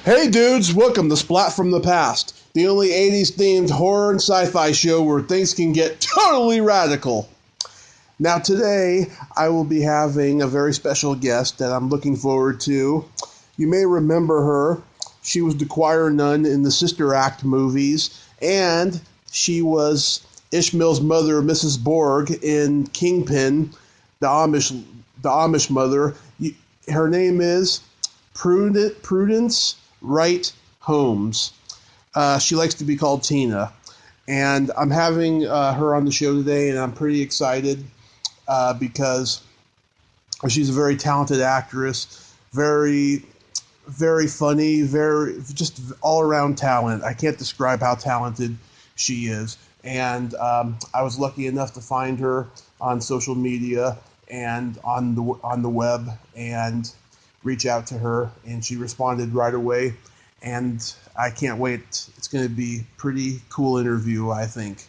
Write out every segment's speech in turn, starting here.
Hey dudes, welcome to Splat from the Past, the only 80s themed horror and sci-fi show where things can get totally radical. Now today, I will be having a very special guest that I'm looking forward to. You may remember her. She was the choir nun in the Sister Act movies, and she was Ishmael's mother, Mrs. Borg, in Kingpin, the Amish mother. Her name is Prudence Wright Holmes. She likes to be called Tina. And I'm having her on the show today, and I'm pretty excited because she's a very talented actress, very, very funny, very just all-around talent. I can't describe how talented she is. And I was lucky enough to find her on social media and on the web and reach out to her, and she responded right away, and I can't wait. It's going to be a pretty cool interview, I think.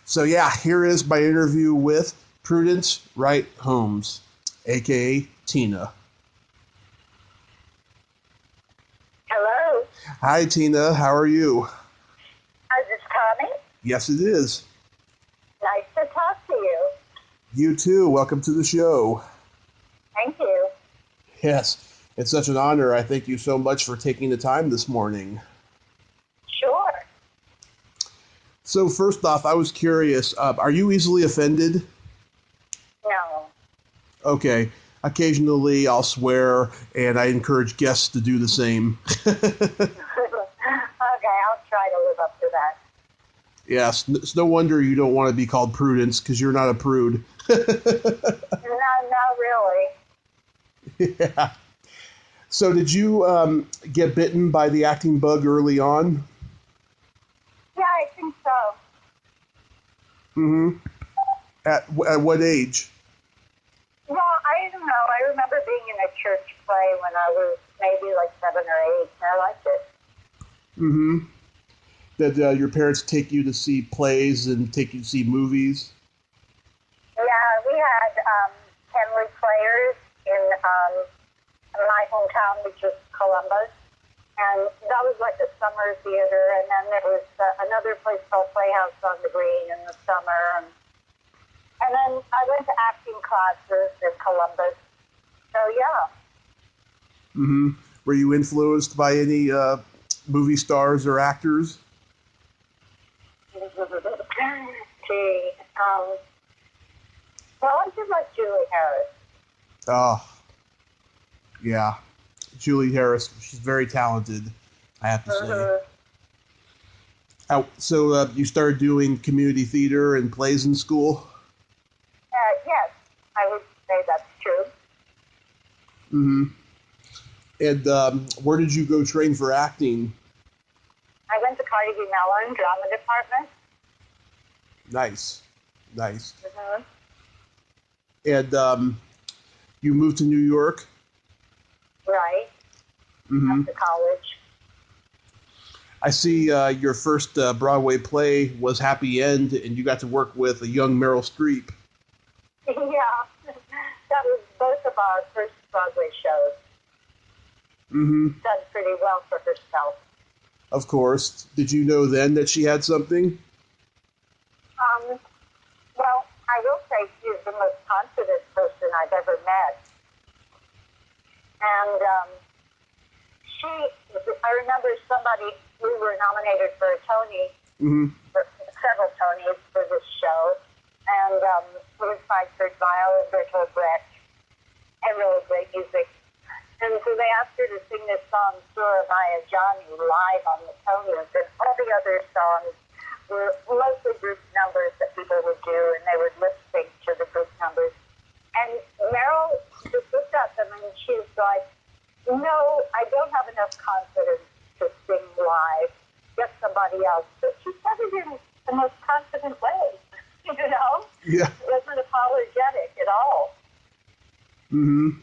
So yeah, here is my interview with Prudence Wright Holmes, aka Tina. Hello. Hi Tina, how are you? Is this Tommy? Yes it is. Nice to talk to you. You too, welcome to the show. Thank you. Yes. It's such an honor. I thank you so much for taking the time this morning. Sure. So first off, I was curious, are you easily offended? No. Okay. Occasionally I'll swear, and I encourage guests to do the same. Okay, I'll try to live up to that. Yes, it's no wonder you don't want to be called Prudence, because you're not a prude. No, not really. Yeah. So did you get bitten by the acting bug early on? Yeah, I think so. Mm-hmm. At what age? Well, I don't know. I remember being in a church play when I was maybe like 7 or 8, and I liked it. Mm-hmm. Did your parents take you to see plays and take you to see movies? Yeah, we had Henley Players in my hometown, which is Columbus, and that was like a summer theater, and then there was another place called Playhouse on the Green in the summer, and then I went to acting classes in Columbus, so yeah. Mm-hmm. Were you influenced by any movie stars or actors? Gee, well, I did like Julie Harris. Oh, yeah. Julie Harris, she's very talented, I have to say. So you started doing community theater and plays in school? Yes, I would say that's true. Mm-hmm. And where did you go train for acting? I went to Carnegie Mellon Drama Department. Nice. Mm-hmm. And you moved to New York? Right. Mm-hmm. After college. I see your first Broadway play was Happy End, and you got to work with a young Meryl Streep. Yeah, that was both of our first Broadway shows. Mm-hmm. Done pretty well for herself. Of course. Did you know then that she had something? Well, I will say she's the most confident person I've ever met. And I remember we were nominated for a Tony, for several Tonys for this show, and it was by Kurt Weill and Bertolt Brecht, and really great music. And so they asked her to sing this song, Sura Maya Johnny, live on the Tonys, and all the other songs were mostly group numbers that people would do, and they would lip sync to the group numbers. And Meryl just looked at them, and she was like, no, I don't have enough confidence to sing live. Get somebody else. But she said it in the most confident way, you know? Yeah. It wasn't apologetic at all. Mm-hmm.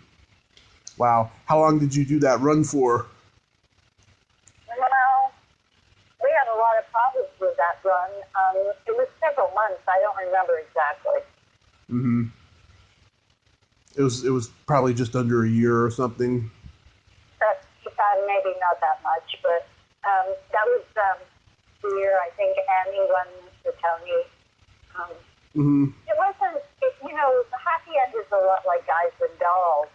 Wow. How long did you do that run for? Well, we had a lot of problems with that run. It was several months. I don't remember exactly. Mm-hmm. It was probably just under a year or something. maybe not that much, but that was the year I think Annie won the Tony. It wasn't, the happy end is a lot like Guys and Dolls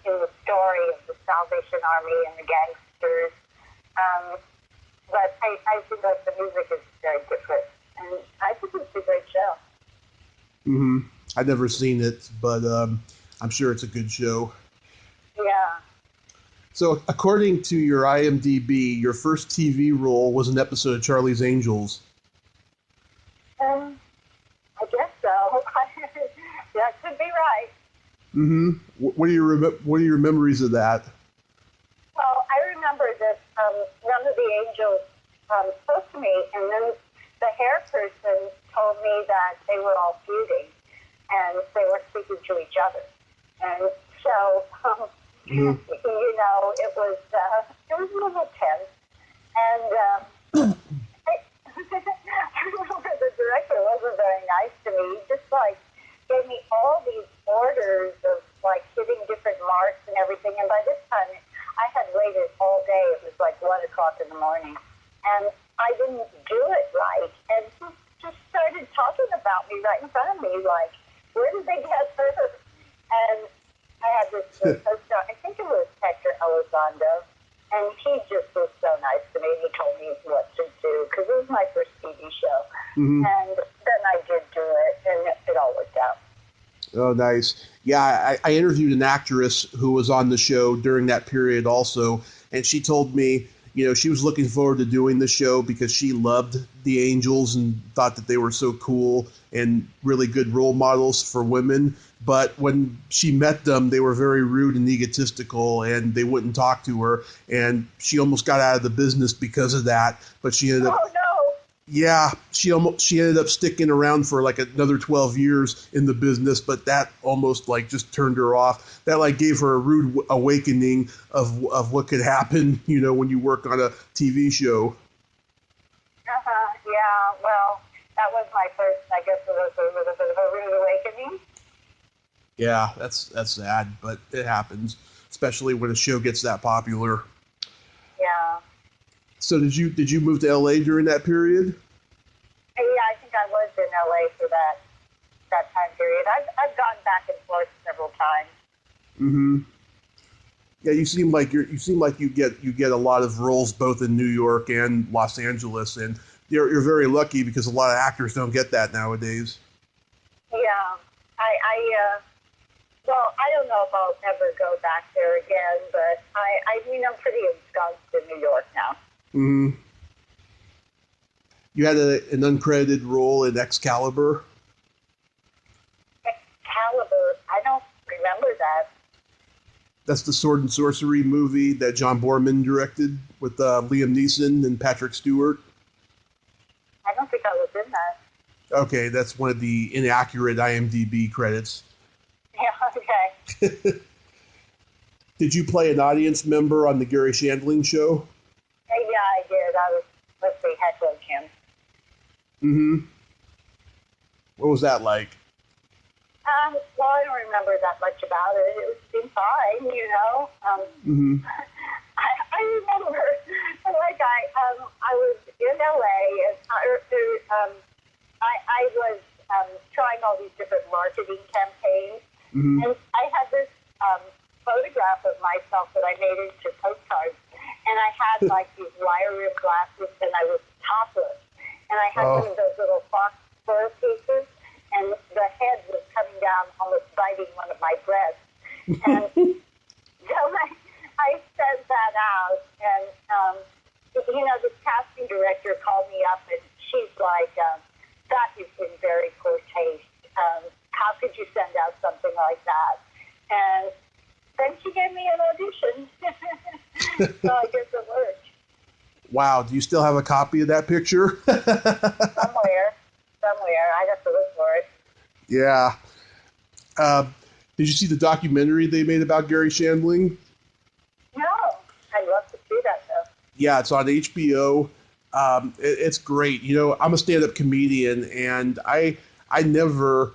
in the story of the Salvation Army and the gangsters. But I think like the music is very different, and I think it's a great show. I've never seen it, but I'm sure it's a good show. Yeah. So, according to your IMDb, your first TV role was an episode of Charlie's Angels. I guess so. That could be right. What are your memories of that? Well, I remember that none of the angels spoke to me, and then the hair person told me that they were all feuding, and they weren't speaking to each other. And so, it was a little tense. And I remember the director wasn't very nice to me. He just gave me all these orders of hitting different marks and everything. And by this time, I had waited all day. It was 1 o'clock in the morning, and I didn't do it right. And he just started talking about me right in front of me, where did they get her? And I had this co-star, I think it was Hector Elizondo, and he just was so nice to me. He told me what to do, because it was my first TV show. And then I did do it, and it all worked out. Oh, nice. Yeah, I interviewed an actress who was on the show during that period also, and she told me, she was looking forward to doing the show because she loved the Angels and thought that they were so cool and really good role models for women. But when she met them, they were very rude and egotistical, and they wouldn't talk to her. And she almost got out of the business because of that. But she ended up... Oh, no. Yeah, she ended up sticking around for another 12 years in the business, but that almost just turned her off. That gave her a rude awakening of what could happen, when you work on a TV show. Yeah, well, that was my first, I guess it was a little bit of a rude awakening. Yeah, that's sad, but it happens, especially when a show gets that popular. Yeah. So did you move to LA during that period? Yeah, I think I was in LA for that time period. I've gone back and forth several times. Yeah, you seem like you get a lot of roles both in New York and Los Angeles, and you're very lucky because a lot of actors don't get that nowadays. Yeah, well, I don't know if I'll ever go back there again, but I'm pretty ensconced in New York now. You had an uncredited role in Excalibur. Excalibur? I don't remember that. That's the sword and sorcery movie that John Boorman directed with Liam Neeson and Patrick Stewart. I don't think I was in that. Okay, that's one of the inaccurate IMDb credits. Yeah, okay. Did you play an audience member on the Garry Shandling show? Yeah, I did. I was, heckling him. What was that like? Well, I don't remember that much about it. It was fine, I remember, I was in LA, and I was trying all these different marketing campaigns, and I had this photograph of myself that I made into postcards, and I had these wire rim glasses, and I was topless, and I had one of those little fox fur pieces, and the head was coming down, almost biting one of my breasts, and so I sent that out, and this casting director called me up, and she's like, that is in very poor taste. How could you send out something like that? And then she gave me an audition. So I guess it worked. Wow. Do you still have a copy of that picture? Somewhere. I'd have to look for it. Yeah. Did you see the documentary they made about Garry Shandling? No. I'd love to see that, though. Yeah, it's on HBO. It's great. I'm a stand-up comedian, and I never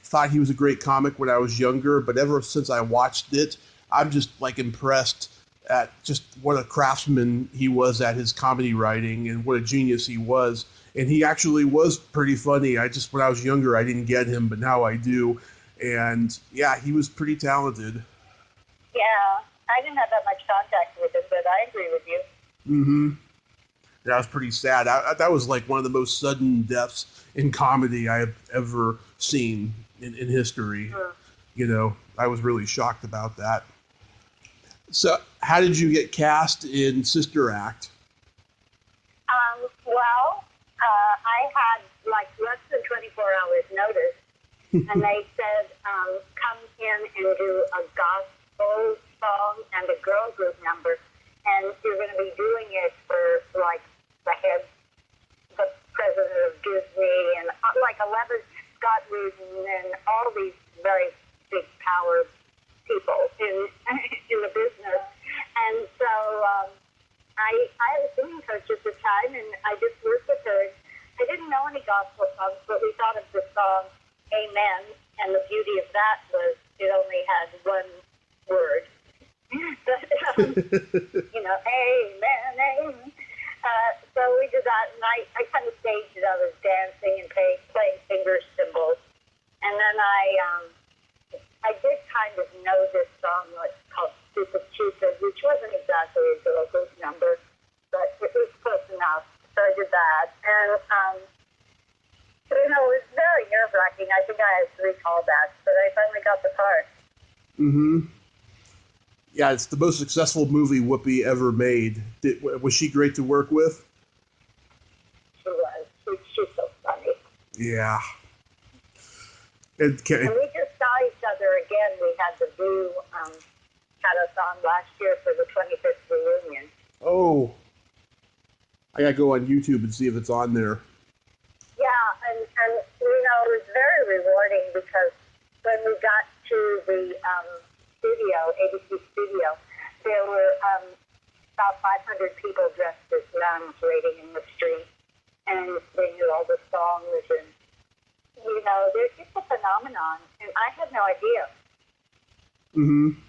thought he was a great comic when I was younger, but ever since I watched it, I'm just impressed at just what a craftsman he was at his comedy writing and what a genius he was. And he actually was pretty funny. When I was younger, I didn't get him, but now I do. And yeah, he was pretty talented. Yeah, I didn't have that much contact with him, but I agree with you. Mm-hmm. That was pretty sad. That was like one of the most sudden deaths in comedy I have ever seen in history. I was really shocked about that. So, how did you get cast in Sister Act? I had like less than 24 hours notice, and they said, come in and do a gospel song and a girl group number, and you're going to be doing it for like the president of Disney, and like 11 Scott Rudin, and all these very big power people in the business. And so I had a singing coach at the time, and I just worked with her. I didn't know any gospel songs, but we thought of the song Amen, and the beauty of that was it only had one word. But, amen, amen. So we did that, and I kind of staged it. I was dancing and playing finger cymbals. And then I did kind of know this song called Stupid Cupid, which wasn't exactly a girl group number, but it was close enough. So I did that. And, it was very nerve-wracking. I think I had 3 callbacks, but I finally got the part. Mm-hmm. Yeah, it's the most successful movie Whoopi ever made. Was she great to work with? She was. She's so funny. Yeah. And we just saw each other again. We had the View had us on last year for the 25th reunion. Oh. I gotta go on YouTube and see if it's on there. Yeah, and it was very rewarding because when we got to the studio, ABC studio, there were about 500 people dressed as nuns waiting in the street, and they knew all the songs, and it's a phenomenon, and I had no idea. Mm-hmm.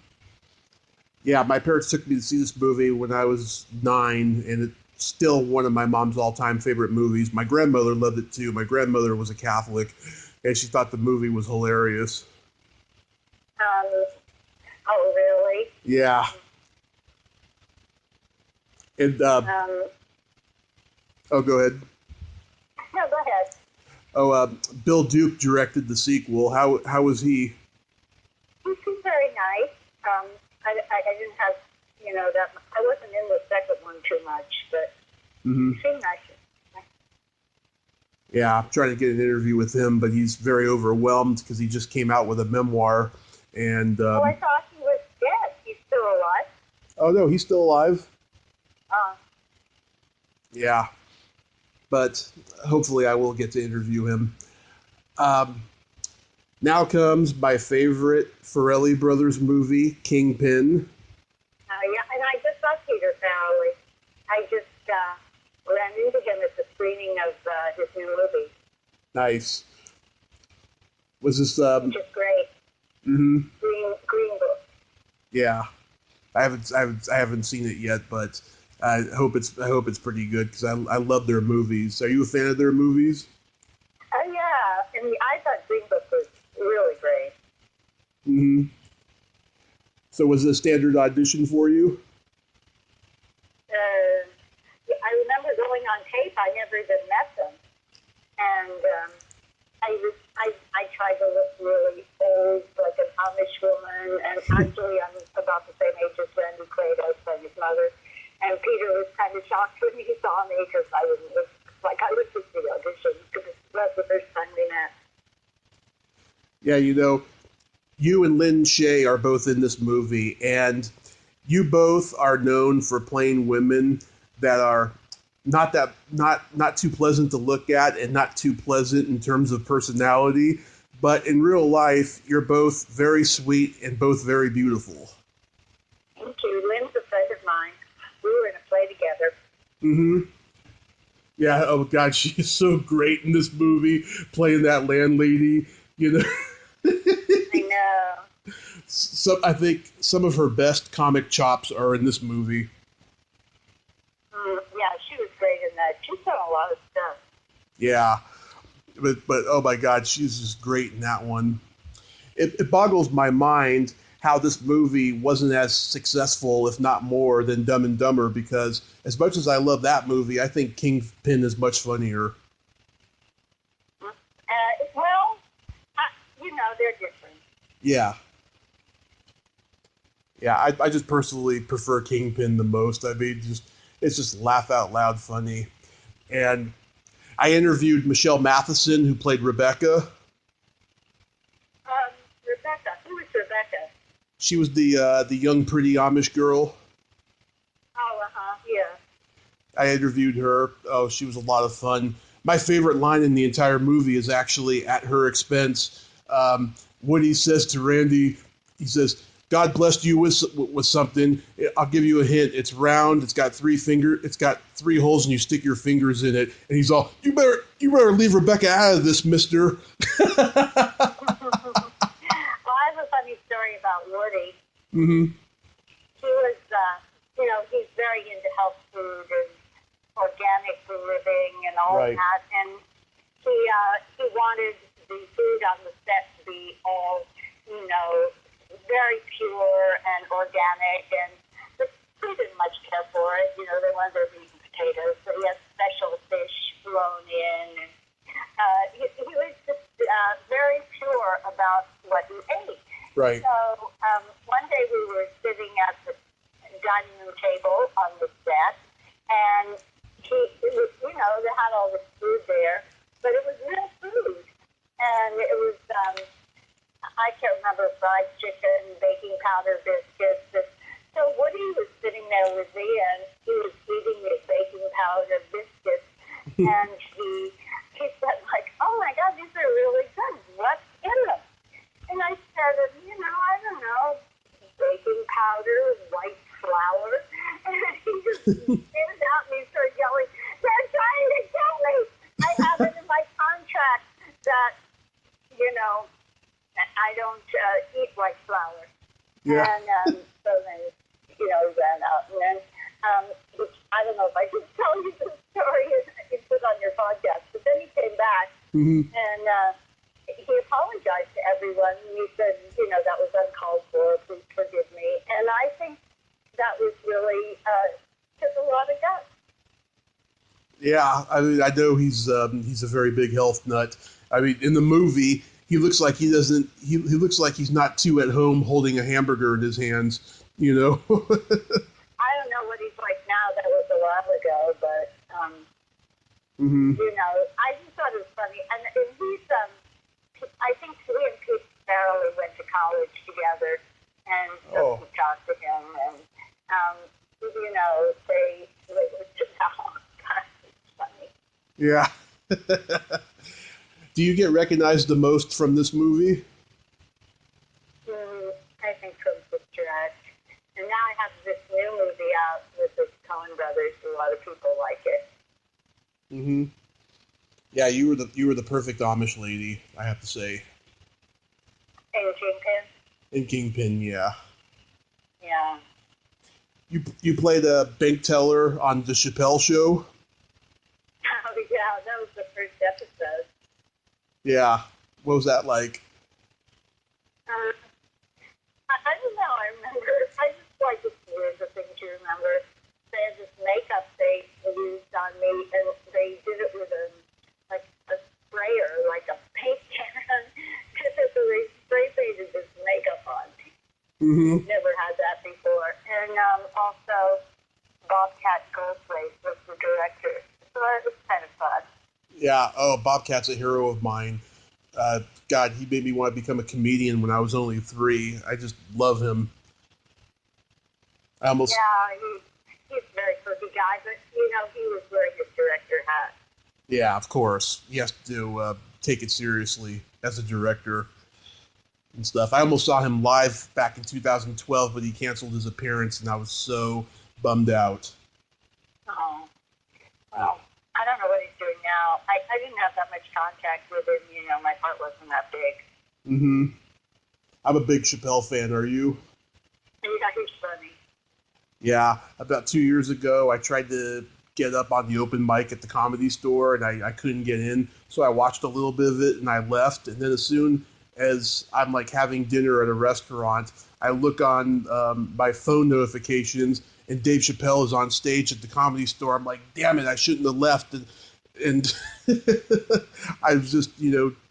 Yeah, my parents took me to see this movie when I was 9, and it's still one of my mom's all-time favorite movies. My grandmother loved it too. My grandmother was a Catholic, and she thought the movie was hilarious. Oh, really? Yeah. And oh, go ahead. No, go ahead. Oh, Bill Duke directed the sequel. How was he? He seemed very nice. I didn't have, that. I wasn't in the second one too much, but he seemed nice. Yeah, I'm trying to get an interview with him, but he's very overwhelmed because he just came out with a memoir. And I thought he was dead. He's still alive? Oh, no, he's still alive. Yeah, but hopefully I will get to interview him. Now comes my favorite Farrelly Brothers movie, Kingpin. Yeah, and I just saw Peter Farrelly. I just ran into him at the screening of his new movie. Nice. Was this? Which is great. Mm-hmm. Green Book. Yeah, I haven't seen it yet, but I hope it's pretty good because I love their movies. Are you a fan of their movies? Oh yeah, and I thought Green Book was really great. Mm-hmm. So was it a standard audition for you? I remember going on tape. I never even met them, and I tried to look really old, like an Amish woman, and actually I'm about the same age as Randy Quaid. I was playing his mother, and Peter was kind of shocked when he saw me because I was like I looked at the audition because that's the first time we met. Yeah, you and Lynn Shay are both in this movie, and you both are known for playing women that are not too pleasant to look at and not too pleasant in terms of personality, but in real life, you're both very sweet and both very beautiful. Thank you. Lynn's a friend of mine. We were in a play together. Mm-hmm. Yeah, oh God, she is so great in this movie, playing that landlady, I know. I think some of her best comic chops are in this movie. Yeah, she was great in that. She's done a lot of stuff. Yeah, but oh my God, she's just great in that one. It boggles my mind how this movie wasn't as successful, if not more, than Dumb and Dumber, because as much as I love that movie, I think Kingpin is much funnier. They're different. Yeah. Yeah, I just personally prefer Kingpin the most. I mean, it's just laugh out loud funny. And I interviewed Michelle Matheson, who played Rebecca. Rebecca? Who was Rebecca? She was the young, pretty Amish girl. Oh, yeah. I interviewed her. Oh, she was a lot of fun. My favorite line in the entire movie is actually at her expense. Woody says to Randy, he says, "God blessed you with something. I'll give you a hint. It's round. It's got three holes, and you stick your fingers in it." And he's all, "You better leave Rebecca out of this, Mister." Well, I have a funny story about Woody. Mm-hmm. He was, he's very into health food and organic living and all that, and he wanted the food on the set to be all, very pure and organic, and the food didn't much care for it. They wanted their meat and potatoes, so he had special fish thrown in, and he was just very pure about what he ate. Right. So one day we were sitting at the dining room table on the set, and they had all this food there, but it was real food. And it was, I can't remember, fried chicken, baking powder biscuits. And so Woody was sitting there with me, and he was eating his baking powder biscuits, and he said, "Oh my God, these are really good. What's in them?" And I said, "I don't know, baking powder, white flour." And he just stared out and he started yelling, "They're trying to kill me. I have it in my contract that, I don't eat white flour." Yeah. And so then, he ran out. And then, I don't know if I can tell you the story you put on your podcast, but then he came back and he apologized to everyone. He said, that was uncalled for. Please forgive me. And I think that was really took a lot of guts. Yeah, I mean, I know he's a very big health nut. I mean, in the movie, he looks like he doesn't. He looks like he's not too at home holding a hamburger in his hands. I don't know what he's like now. That was a while ago, but I just thought it was funny. And he's I think he and Pete Farrelly went to college together, and so he talked to him, and they were just funny. Yeah. Do you get recognized the most from this movie? I think from Sister Act. And now I have this new movie out with the Coen brothers. A lot of people like it. Mm-hmm. Yeah, you were the perfect Amish lady, I have to say. In Kingpin? In Kingpin, yeah. Yeah. You played a bank teller on the Chappelle Show? Oh, yeah, that was the first episode. Yeah. What was that like? I don't know. I remember. I just like it's weird, the things you remember. They had this makeup they used on me, and they did it with a sprayer, like a paint can. So they spray painted this makeup on me. Mm-hmm. Never had that before. And also, Bobcat Goldthwait was the director. So it was kind of fun. Yeah. Oh, Bobcat's a hero of mine. God, he made me want to become a comedian when I was only 3. I just love him. Yeah, he's a very quirky guy, but, he was wearing his director hat. Yeah, of course. He has to take it seriously as a director and stuff. I almost saw him live back in 2012, but he canceled his appearance, and I was so bummed out. Oh, well, I don't know what he's doing now. I didn't have that much contact with him. My part wasn't that big. Mm-hmm. I'm a big Chappelle fan. Are you? Yeah, he's funny. Yeah. About 2 years ago, I tried to get up on the open mic at the Comedy Store, and I couldn't get in. So I watched a little bit of it, and I left. And then as soon as I'm like having dinner at a restaurant, I look on my phone notifications, and Dave Chappelle is on stage at the Comedy Store. I'm like, damn it, I shouldn't have left. And I was just,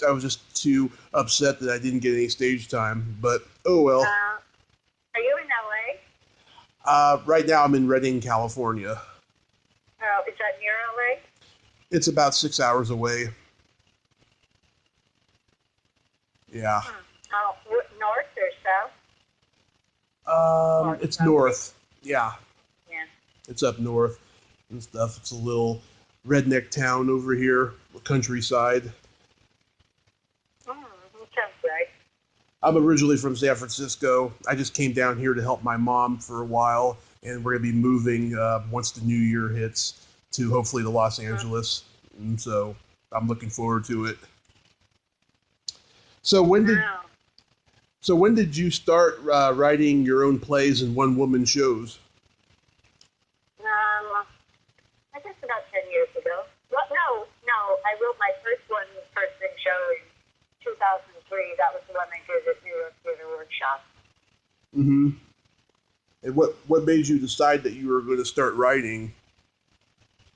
I was just too upset that I didn't get any stage time. But oh well. Are you in LA? Right now I'm in Redding, California. Oh, is that near LA? It's about 6 hours away. Yeah. Oh, north or south? It's north. Yeah. Yeah. It's up north and stuff. It's a little redneck town over here, countryside. That sounds right. I'm originally from San Francisco. I just came down here to help my mom for a while, and we're going to be moving once the new year hits to hopefully to Los Angeles. And so I'm looking forward to it. So when did you start writing your own plays and one-woman shows? I guess about 10 years ago. Well, no, I wrote my first one-person show in 2003. That was the one I did at New York Theater Workshop. Mm-hmm. And what made you decide that you were going to start writing?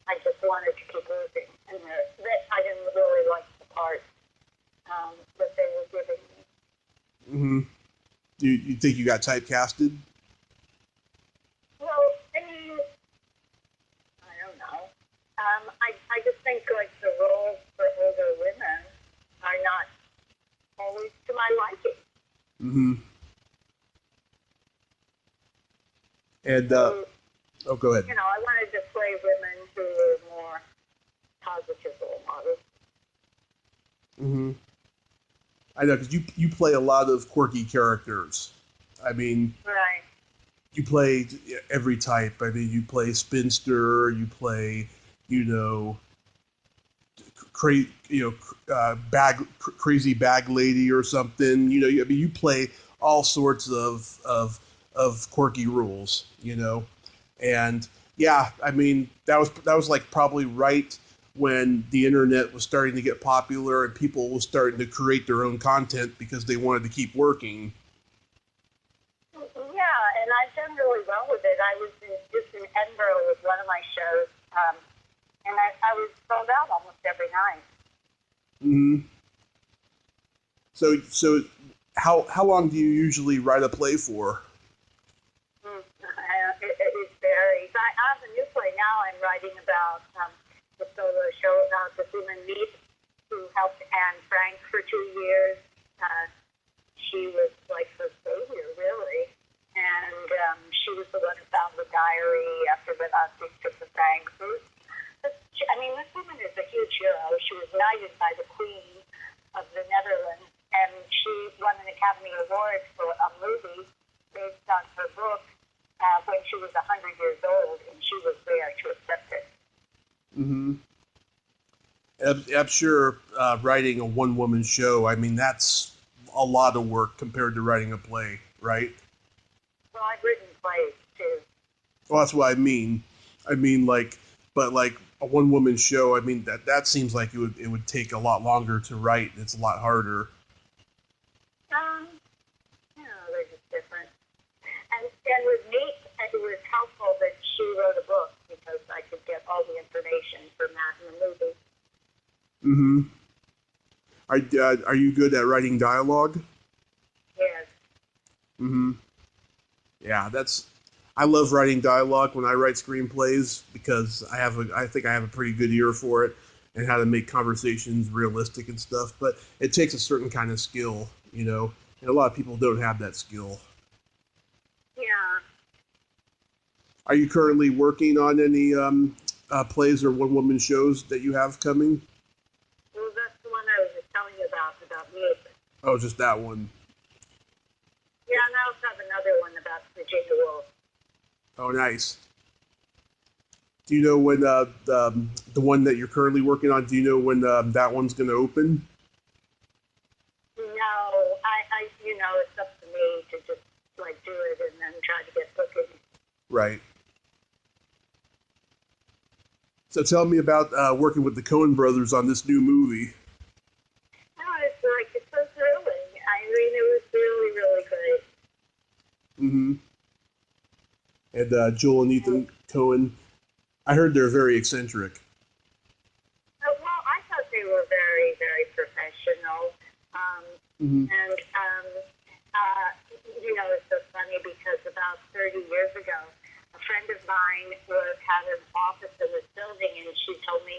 I just wanted to keep working, and I didn't really like the part that they were giving me. Mm-hmm. You think you got typecasted? Well, I mean, I don't know. I just think like the roles for older women are not always to my liking. Mm-hmm. And go ahead. I wanted to play women who were more positive role models. Mm-hmm. I know, because you play a lot of quirky characters. I mean, Right. you play every type. I mean, you play spinster, you play, crazy bag lady or something. You play all sorts of quirky roles. And yeah, I mean, that was like probably right when the internet was starting to get popular and people were starting to create their own content because they wanted to keep working. Yeah, and I've done really well with it. I was just in Edinburgh with one of my shows, and I was sold out almost every night. Mm-hmm. So how long do you usually write a play for? It varies. I have a new play now I'm writing about the solo show about the woman Meep who helped Anne Frank for 2 years. She was like her savior, really. And she was the one who found the diary after the Nazis took the Franks. This woman is a huge hero. She was knighted by the Queen of the Netherlands, and she won an Academy Award for a movie based on her book when she was 100 years old, and she was there to accept it. Mm-hmm. I'm sure writing a one-woman show, I mean, that's a lot of work compared to writing a play, right? Well, I've written plays, too. Well, that's what I mean. I mean, but a one-woman show, I mean, that seems like it would take a lot longer to write. It's a lot harder. They're just different. And with me, it was helpful that she wrote a book because I could get all the information from that in the movie. Mm-hmm. Are you good at writing dialogue? Yes. Mm-hmm. Yeah, I love writing dialogue when I write screenplays because I think I have a pretty good ear for it and how to make conversations realistic and stuff. But it takes a certain kind of skill, and a lot of people don't have that skill. Yeah. Are you currently working on any plays or one-woman shows that you have coming? Well, that's the one I was just telling you about me. Oh, just that one. Yeah, and I also have another one about Virginia Woolf. Oh, nice. Do you know when the one that you're currently working on? Do you know when that one's going to open? No, it's up Right. So tell me about working with the Coen brothers on this new movie. Oh, it's so thrilling. I mean, it was really, really great. Mm-hmm. And Joel and Ethan Coen, I heard they're very eccentric. Well, I thought they were very, very professional. Mm-hmm. And, it's so funny because about 30 years ago, a friend of mine had an office in this building, and she told me,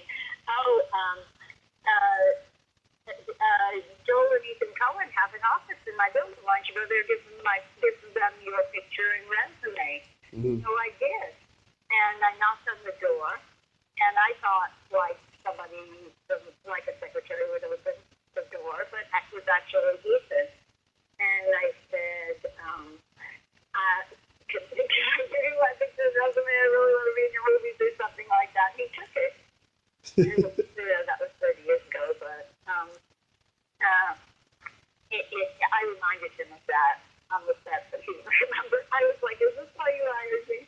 Joel and Ethan Coen have an office in my building. Why don't you go there and give them your picture and resume? Mm-hmm. So I did. And I knocked on the door, and I thought, like, somebody, like a secretary would open the door, but it was actually Ethan. And I said, can I give you my picture and resume? I really want to be in your movies or something like that. He took it. And that was 30 years ago, but I reminded him of that on the set, but he didn't remember. I was like, is this why you hired me?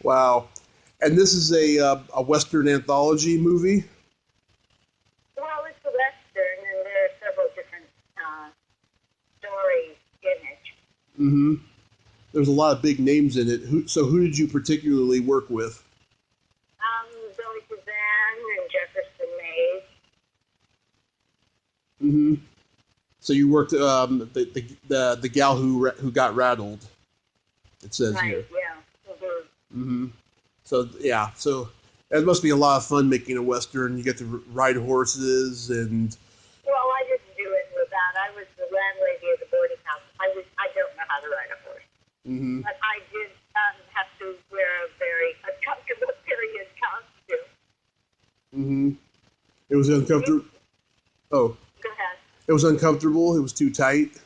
Wow. And this is a Western anthology movie? Well, it's a Western, and there are several different stories in it. Mm-hmm. There's a lot of big names in it. Who did you particularly work with? Billy Kazan and Jefferson Mays. Mm-hmm. So you worked the gal who got rattled. It says Right, here. yeah. Mm-hmm. Mm-hmm. So yeah, so it must be a lot of fun making a Western. You get to ride horses and. Well, I didn't do it with that. I was the landlady of the boarding house. I don't know how to ride a horse. Mm-hmm. But I did have to wear a very uncomfortable period costume. Mm-hmm. It was uncomfortable. Oh. Go ahead. It was uncomfortable. It was too tight.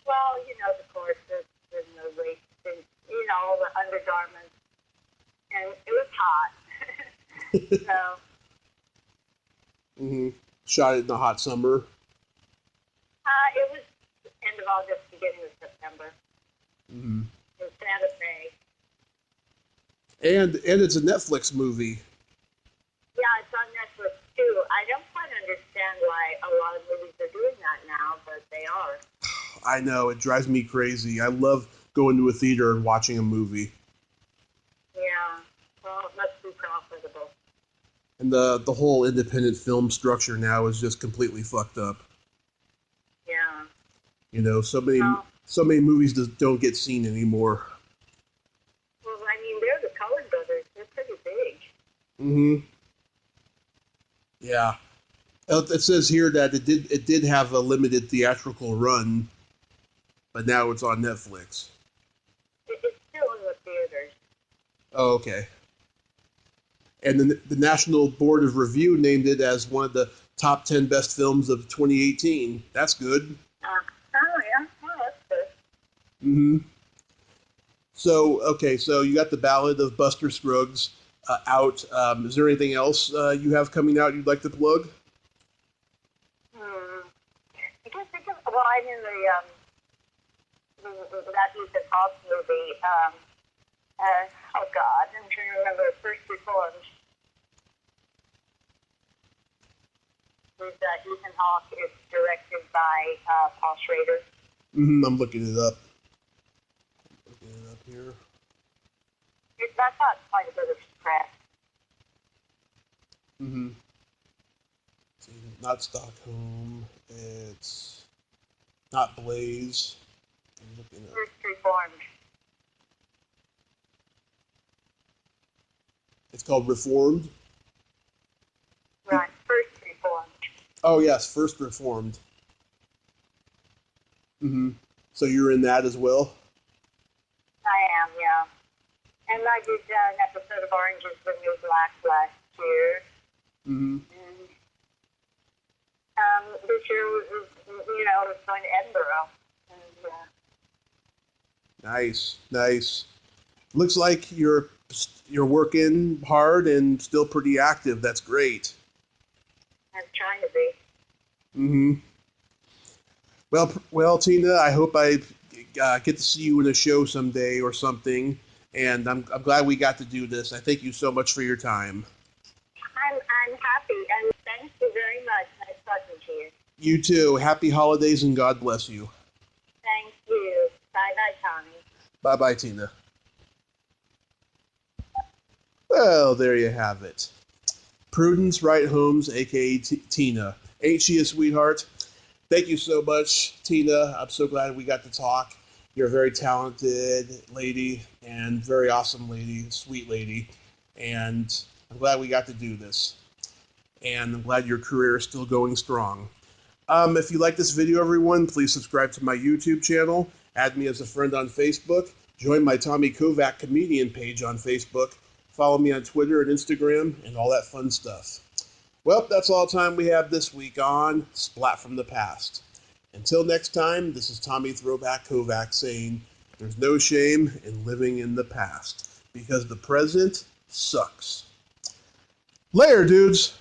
Well, the corsets and the waist and, all the undergarments. And it was hot. So. Mm-hmm. Shot it in the hot summer. It was end of August, beginning of September. Mm-hmm. In Santa Fe. And it's a Netflix movie. Yeah, it's on Netflix too. I don't quite understand why a lot of movies are doing that now, but they are. I know, it drives me crazy. I love going to a theater and watching a movie. Yeah, well, it must be profitable. And the whole independent film structure now is just completely fucked up. Yeah. So many movies just don't get seen anymore. Well, I mean, they're the Coen brothers. They're pretty big. Mm-hmm. Yeah. It says here that it did have a limited theatrical run, but now it's on Netflix. It's still in the theaters. Oh, okay. And the National Board of Review named it as one of the top 10 best films of 2018. That's good. Yeah. Oh, that's good. Mm-hmm. So you got the Ballad of Buster Scruggs out. Is there anything else you have coming out you'd like to plug? I can't think of. Well, I'm in that Ethan Hawke movie. Oh God, I'm trying to remember. First Reformed. With Ethan Hawke. It's directed by Paul Schrader. Mm-hmm. I'm looking it up. Here. That got quite a bit of press. Mm-hmm. Not Stockholm. It's not Blaze. I'm looking at First Reformed. It's called Reformed. Right, First Reformed. Oh yes, First Reformed. Mm-hmm. So you're in that as well? I am, yeah. And I did an episode of Orange is the New Black last year. Mm-hmm. And this year was going to Edinburgh. And, Nice. Looks like you're working hard and still pretty active. That's great. I'm trying to be. Mm-hmm. Well, Tina, I hope I get to see you in a show someday or something. And I'm glad we got to do this. I thank you so much for your time. I'm happy, and thank you very much. Nice talking to you. You too. Happy holidays and God bless you. Thank you. Bye-bye, Tommy. Bye-bye, Tina. Well, there you have it. Prudence Wright Holmes, a.k.a. Tina. Ain't she a sweetheart? Thank you so much, Tina. I'm so glad we got to talk. You're a very talented lady and very awesome lady, sweet lady. And I'm glad we got to do this. And I'm glad your career is still going strong. If you like this video, everyone, please subscribe to my YouTube channel. Add me as a friend on Facebook. Join my Tommy Kovac comedian page on Facebook. Follow me on Twitter and Instagram and all that fun stuff. Well, that's all the time we have this week on Splat from the Past. Until next time, this is Tommy Throwback Kovac saying there's no shame in living in the past because the present sucks. Later, dudes.